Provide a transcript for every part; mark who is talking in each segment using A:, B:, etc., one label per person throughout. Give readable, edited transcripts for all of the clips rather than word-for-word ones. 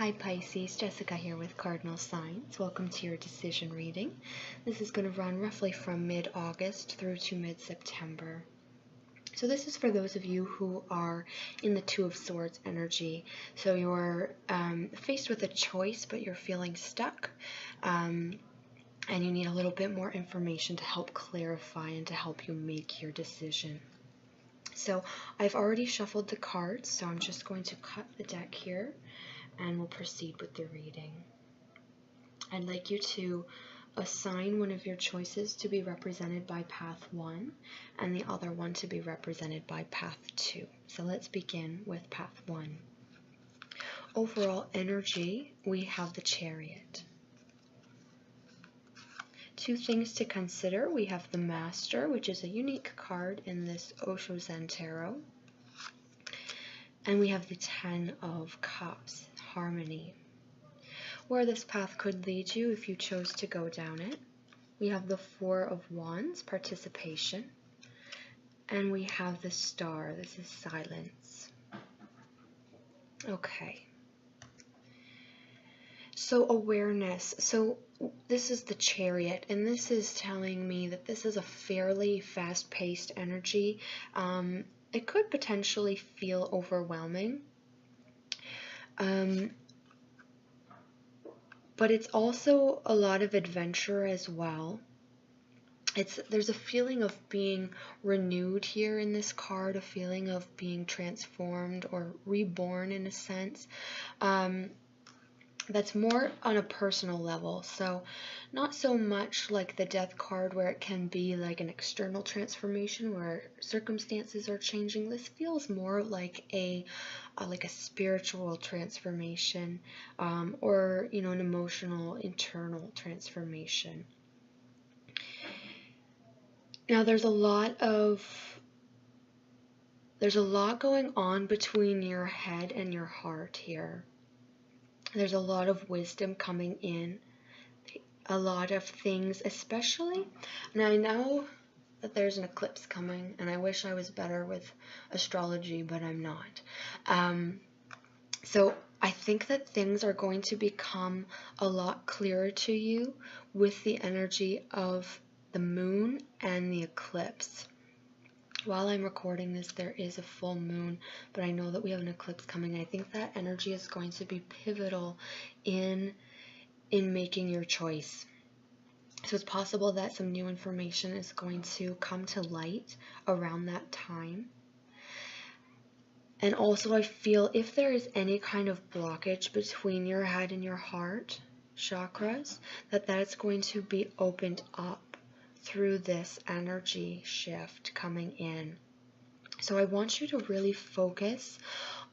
A: Hi Pisces, Jessica here with Cardinal Signs. Welcome to your decision reading. This is going to run roughly from mid-August through to mid-September. So this is for those of you who are in the Two of Swords energy. So you're faced with a choice, but you're feeling stuck. And you need a little bit more information to help clarify and to help you make your decision. So I've already shuffled the cards, so I'm just going to cut the deck here and we'll proceed with the reading. I'd like you to assign one of your choices to be represented by path 1 and the other one to be represented by path 2. So let's begin with path 1. Overall energy, we have the Chariot. Two things to consider. We have the Master, which is a unique card in this Osho Zen Tarot. And we have the Ten of Cups, harmony. Where this path could lead you if you chose to go down it. We have the Four of Wands, participation. And we have the Star, this is silence. Okay. So awareness. So this is the Chariot, and this is telling me that this is a fairly fast-paced energy. It could potentially feel overwhelming. But it's also a lot of adventure as well. There's a feeling of being renewed here in this card, a feeling of being transformed or reborn in a sense. That's more on a personal level, so not so much like the Death card where it can be like an external transformation where circumstances are changing. This feels more like a spiritual transformation, or an emotional internal transformation. Now there's a lot going on between your head and your heart here. There's a lot of wisdom coming in, a lot of things, especially, and I know that there's an eclipse coming, and I wish I was better with astrology, but I'm not. So I think that things are going to become a lot clearer to you with the energy of the moon and the eclipse. While I'm recording this, there is a full moon, but I know that we have an eclipse coming. I think that energy is going to be pivotal in making your choice. So it's possible that some new information is going to come to light around that time. And also I feel if there is any kind of blockage between your head and your heart chakras, that is going to be opened up through this energy shift coming in. So I want you to really focus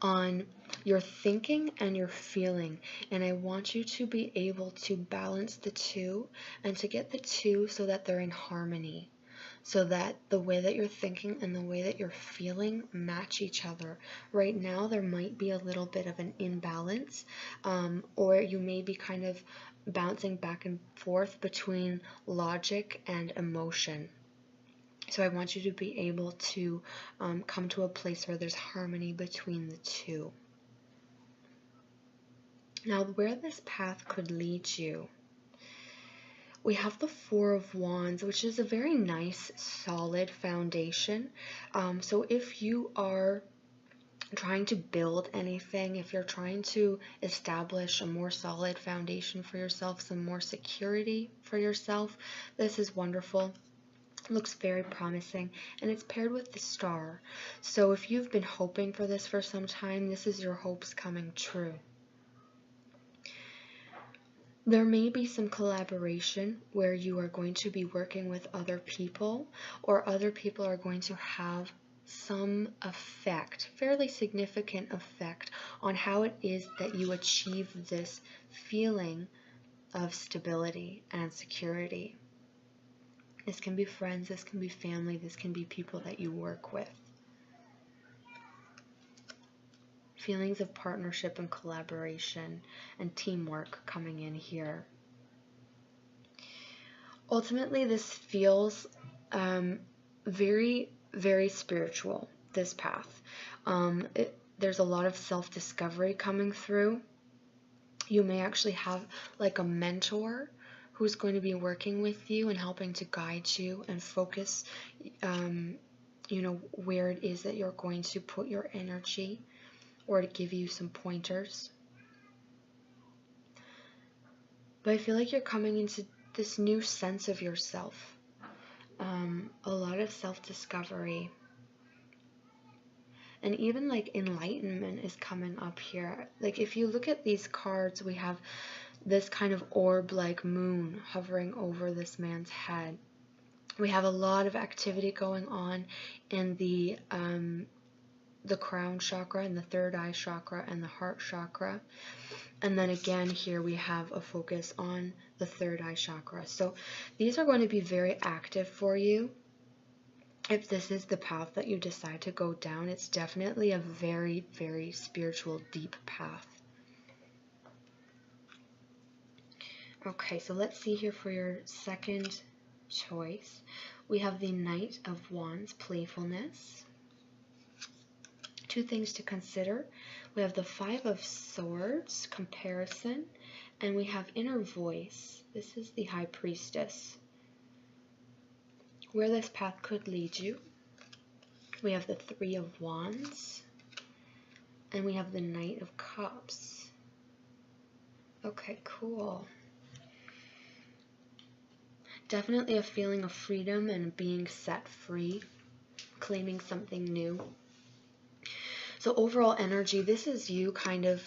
A: on your thinking and your feeling, and I want you to be able to balance the two and to get the two so that they're in harmony, so that the way that you're thinking and the way that you're feeling match each other. Right now there might be a little bit of an imbalance, or you may be kind of bouncing back and forth between logic and emotion. So I want you to be able to come to a place where there's harmony between the two. Now, where this path could lead you, we have the Four of Wands, which is a very nice, solid foundation. So if you are trying to build anything, if you're trying to establish a more solid foundation for yourself, some more security for yourself, this is wonderful. It looks very promising, and it's paired with the Star. So if you've been hoping for this for some time, this is your hopes coming true. There may be some collaboration where you are going to be working with other people, or other people are going to have some effect, fairly significant effect, on how it is that you achieve this feeling of stability and security. This can be friends, this can be family, this can be people that you work with. Feelings of partnership and collaboration and teamwork coming in here. Ultimately, this feels very, very spiritual, this path. There's a lot of self-discovery coming through. You may actually have like a mentor who's going to be working with you and helping to guide you and focus, where it is that you're going to put your energy, or to give you some pointers. But I feel like you're coming into this new sense of yourself, a lot of self-discovery. And even like enlightenment is coming up here. Like if you look at these cards, we have this kind of orb-like moon hovering over this man's head. We have a lot of activity going on in the crown chakra and the third eye chakra and the heart chakra. And then again here we have a focus on the third eye chakra. So these are going to be very active for you. If this is the path that you decide to go down, it's definitely a very, very spiritual, deep path. Okay, so let's see here for your second choice. We have the Knight of Wands, playfulness. Two things to consider. We have the Five of Swords, comparison, and we have inner voice. This is the High Priestess. Where this path could lead you. We have the Three of Wands, and we have the Knight of Cups. Okay, cool. Definitely a feeling of freedom and being set free, claiming something new. So overall energy, this is you kind of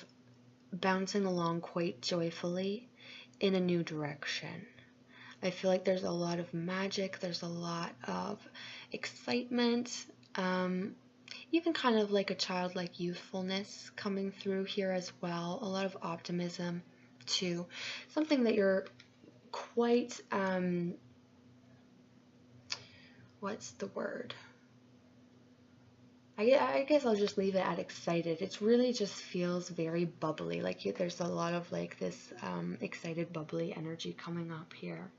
A: bouncing along quite joyfully in a new direction. I feel like there's a lot of magic, there's a lot of excitement, even kind of like a childlike youthfulness coming through here as well. A lot of optimism too. Something that you're quite, what's the word? I guess I'll just leave it at excited. It really just feels very bubbly. Like there's a lot of like this excited, bubbly energy coming up here.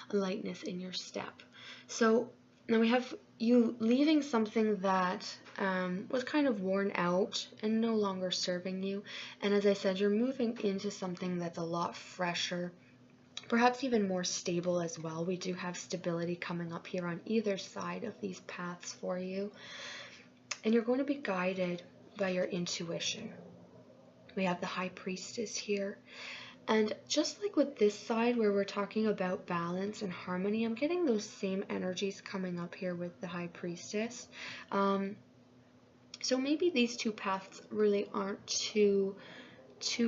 A: A lightness in your step. So now we have you leaving something that was kind of worn out and no longer serving you. And as I said, you're moving into something that's a lot fresher, perhaps even more stable as well. We do have stability coming up here on either side of these paths for you. And you're going to be guided by your intuition. We have the High Priestess here. And just like with this side where we're talking about balance and harmony, I'm getting those same energies coming up here with the High Priestess. So maybe these two paths really aren't too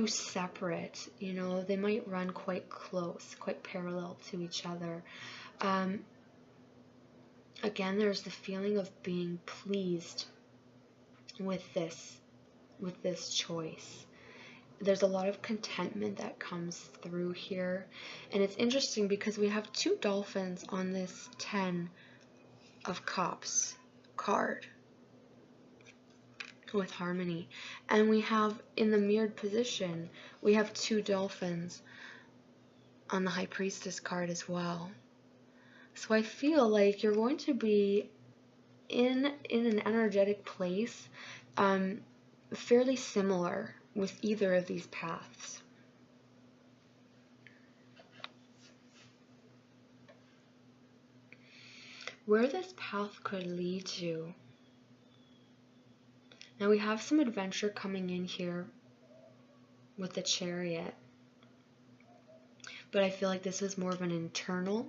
A: separate. You know, they might run quite close, quite parallel to each other. Again, there's the feeling of being pleased with this choice. There's a lot of contentment that comes through here. And it's interesting because we have two dolphins on this 10 of Cups card with harmony. And we have, in the mirrored position, we have two dolphins on the High Priestess card as well. So I feel like you're going to be in an energetic place, fairly similar with either of these paths. Where this path could lead you. Now we have some adventure coming in here with the Chariot. But I feel like this is more of an internal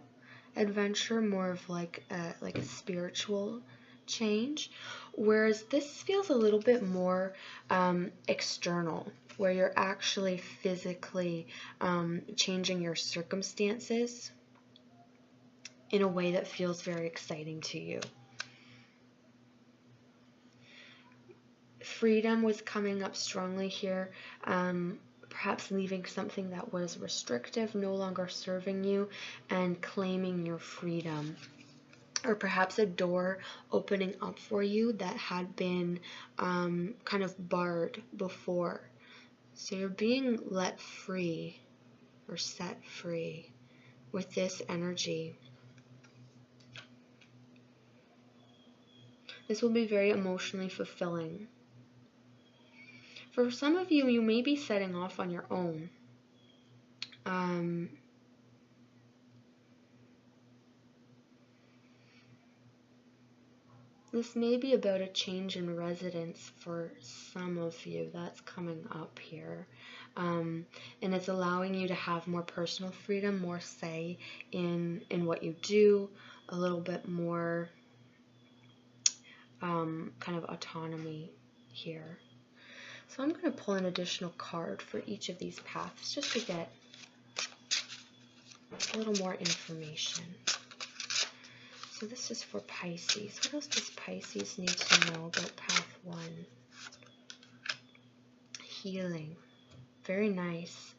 A: adventure, more of like a spiritual change, whereas this feels a little bit more external, where you're actually physically changing your circumstances in a way that feels very exciting to you. Freedom was coming up strongly here, perhaps leaving something that was restrictive, no longer serving you, and claiming your freedom. Or perhaps a door opening up for you that had been kind of barred before. So you're being let free or set free with this energy. This will be very emotionally fulfilling. For some of you, you may be setting off on your own. This may be about a change in residence for some of you. That's coming up here. And it's allowing you to have more personal freedom, more say in what you do, a little bit more kind of autonomy here. So I'm going to pull an additional card for each of these paths just to get a little more information. So this is for Pisces. What else does Pisces need to know about path 1? Healing. Very nice.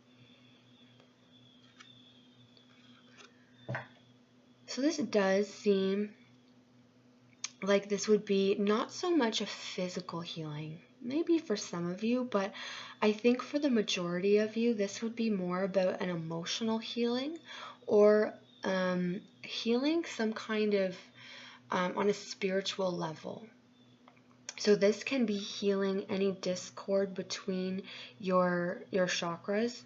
A: So this does seem like this would be not so much a physical healing, maybe for some of you, but I think for the majority of you, this would be more about an emotional healing or healing some kind of on a spiritual level. So this can be healing any discord between your chakras,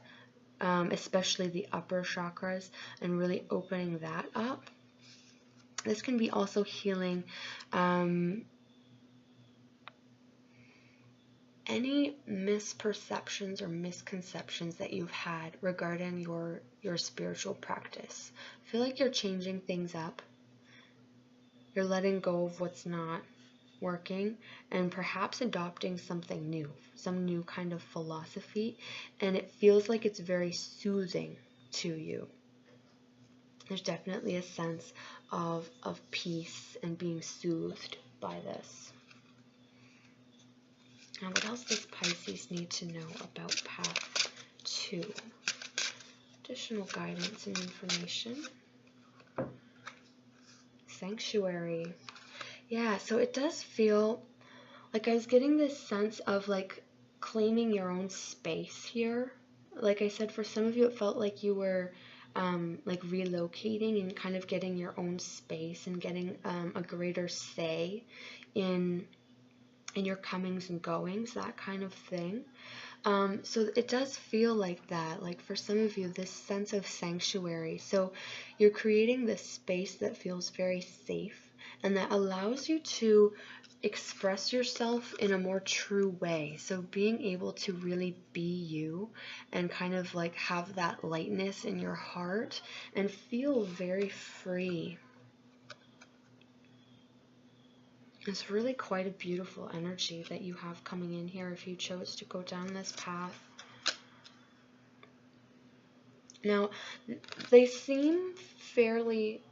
A: especially the upper chakras, and really opening that up. This can be also healing any misperceptions or misconceptions that you've had regarding your spiritual practice. I feel like you're changing things up. You're letting go of what's not working and perhaps adopting something new, some new kind of philosophy, and it feels like it's very soothing to you. There's definitely a sense of peace and being soothed by this. Now, what else does Pisces need to know about path 2? Additional guidance and information. Sanctuary. Yeah, so it does feel like I was getting this sense of like claiming your own space here. Like I said, for some of you, it felt like you were like relocating and kind of getting your own space and getting a greater say in your comings and goings, that kind of thing. So it does feel like that, like for some of you, this sense of sanctuary. So you're creating this space that feels very safe and that allows you to express yourself in a more true way. So being able to really be you and kind of like have that lightness in your heart and feel very free. It's really quite a beautiful energy that you have coming in here if you chose to go down this path. Now, they seem fairly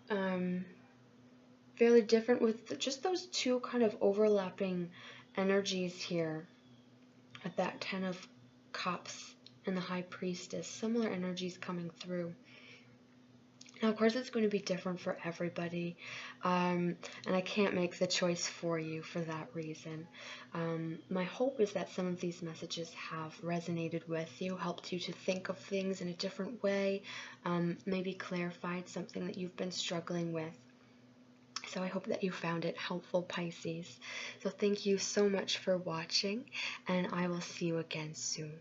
A: different with just those two kind of overlapping energies here at that 10 of Cups and the High Priestess. Similar energies coming through. Now, of course, it's going to be different for everybody, and I can't make the choice for you for that reason. My hope is that some of these messages have resonated with you, helped you to think of things in a different way, maybe clarified something that you've been struggling with. So I hope that you found it helpful, Pisces. So thank you so much for watching, and I will see you again soon.